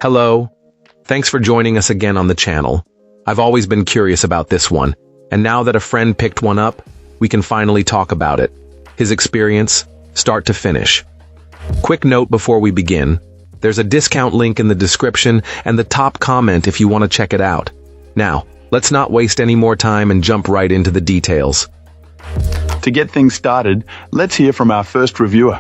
Hello. Thanks for joining us again on the channel. I've always been curious about this one, and now that a friend picked one up, we can finally talk about it. His experience, start to finish. Quick note before we begin. There's a discount link in the description and the top comment if you want to check it out. Now, let's not waste any more time and jump right into the details. To get things started, let's hear from our first reviewer.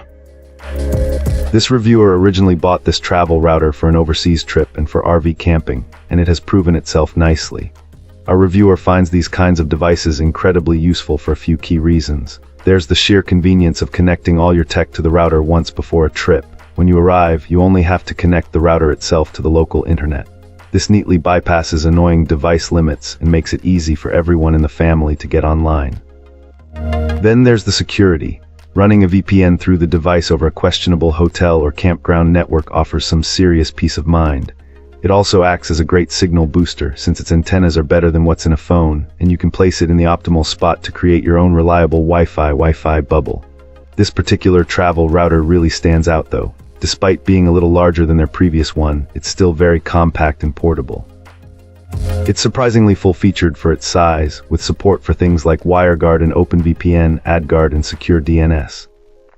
This reviewer originally bought this travel router for an overseas trip and for RV camping, and it has proven itself nicely. Our reviewer finds these kinds of devices incredibly useful for a few key reasons. There's the sheer convenience of connecting all your tech to the router once before a trip. When you arrive, you only have to connect the router itself to the local internet. This neatly bypasses annoying device limits and makes it easy for everyone in the family to get online. Then there's the security. Running a VPN through the device over a questionable hotel or campground network offers some serious peace of mind. It also acts as a great signal booster since its antennas are better than what's in a phone, and you can place it in the optimal spot to create your own reliable Wi-Fi bubble. This particular travel router really stands out though. Despite being a little larger than their previous one, it's still very compact and portable. It's surprisingly full-featured for its size, with support for things like WireGuard and OpenVPN, AdGuard, and secure DNS.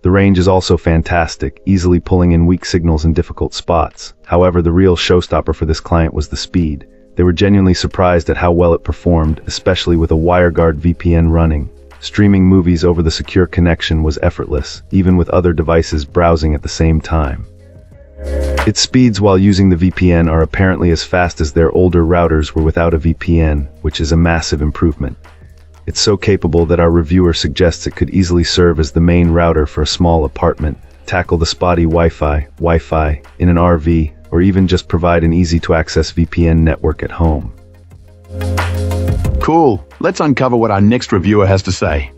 The range is also fantastic, easily pulling in weak signals in difficult spots. However, the real showstopper for this client was the speed. They were genuinely surprised at how well it performed, especially with a WireGuard VPN running. Streaming movies over the secure connection was effortless, even with other devices browsing at the same time. Its speeds while using the VPN are apparently as fast as their older routers were without a VPN, which is a massive improvement. It's so capable that our reviewer suggests it could easily serve as the main router for a small apartment, tackle the spotty Wi-Fi in an RV, or even just provide an easy-to-access VPN network at home. Cool. Let's uncover what our next reviewer has to say.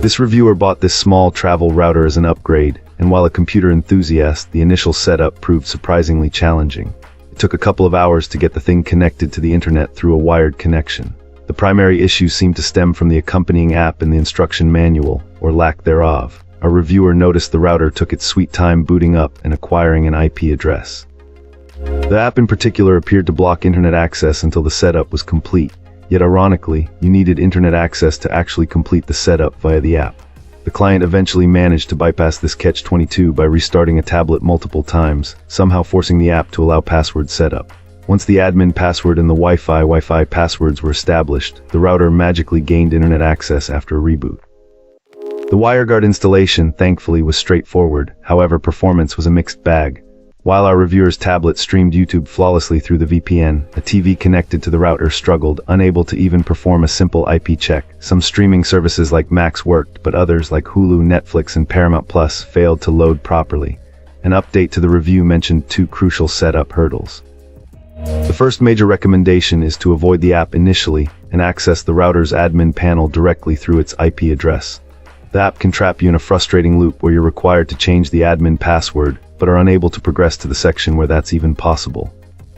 This reviewer bought this small travel router as an upgrade, and while a computer enthusiast, the initial setup proved surprisingly challenging. It took a couple of hours to get the thing connected to the internet through a wired connection. The primary issues seemed to stem from the accompanying app and the instruction manual, or lack thereof. Our reviewer noticed the router took its sweet time booting up and acquiring an IP address. The app in particular appeared to block internet access until the setup was complete. Yet ironically, you needed internet access to actually complete the setup via the app. The client eventually managed to bypass this catch-22 by restarting a tablet multiple times, somehow forcing the app to allow password setup. Once the admin password and the Wi-Fi passwords were established, the router magically gained internet access after a reboot. The WireGuard installation, thankfully, was straightforward. However, performance was a mixed bag. While our reviewer's tablet streamed YouTube flawlessly through the VPN, a TV connected to the router struggled, unable to even perform a simple IP check. Some streaming services like Max worked, but others like Hulu, Netflix, and Paramount Plus failed to load properly. An update to the review mentioned two crucial setup hurdles. The first major recommendation is to avoid the app initially and access the router's admin panel directly through its IP address. The app can trap you in a frustrating loop where you're required to change the admin password, but are unable to progress to the section where that's even possible.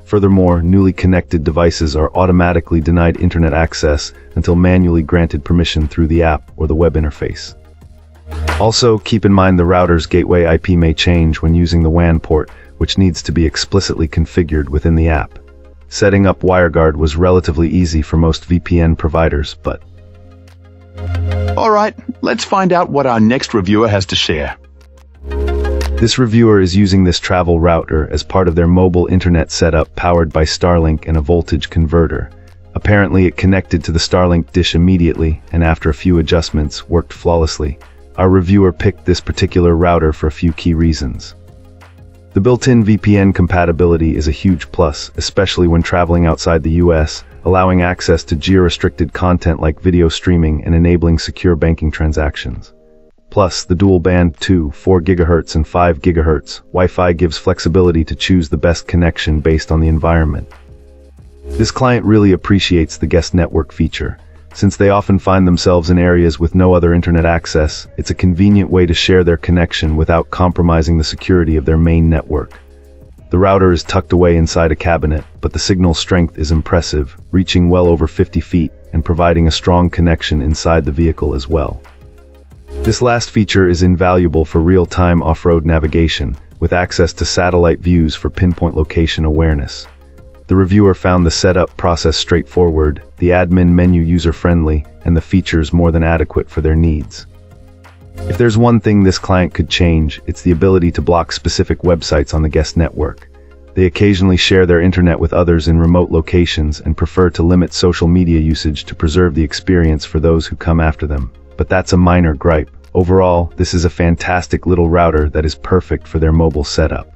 Furthermore, newly connected devices are automatically denied internet access until manually granted permission through the app or the web interface. Also, keep in mind the router's gateway IP may change when using the WAN port, which needs to be explicitly configured within the app. Setting up WireGuard was relatively easy for most VPN providers, but... Alright, let's find out what our next reviewer has to share. This reviewer is using this travel router as part of their mobile internet setup powered by Starlink and a voltage converter. Apparently it connected to the Starlink dish immediately, and after a few adjustments, worked flawlessly. Our reviewer picked this particular router for a few key reasons. The built-in VPN compatibility is a huge plus, especially when traveling outside the US, allowing access to geo-restricted content like video streaming and enabling secure banking transactions. Plus, the dual-band 2, 4 GHz and 5 GHz Wi-Fi gives flexibility to choose the best connection based on the environment. This client really appreciates the guest network feature. Since they often find themselves in areas with no other internet access, it's a convenient way to share their connection without compromising the security of their main network. The router is tucked away inside a cabinet, but the signal strength is impressive, reaching well over 50 feet and providing a strong connection inside the vehicle as well. This last feature is invaluable for real-time off-road navigation, with access to satellite views for pinpoint location awareness. The reviewer found the setup process straightforward, the admin menu user-friendly, and the features more than adequate for their needs. If there's one thing this client could change, it's the ability to block specific websites on the guest network. They occasionally share their internet with others in remote locations and prefer to limit social media usage to preserve the experience for those who come after them. But that's a minor gripe. Overall, this is a fantastic little router that is perfect for their mobile setup.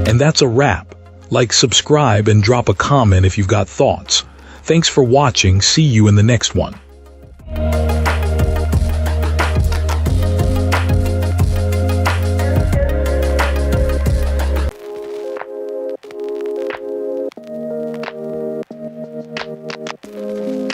And that's a wrap. Like, subscribe, and drop a comment if you've got thoughts. Thanks for watching. See you in the next one.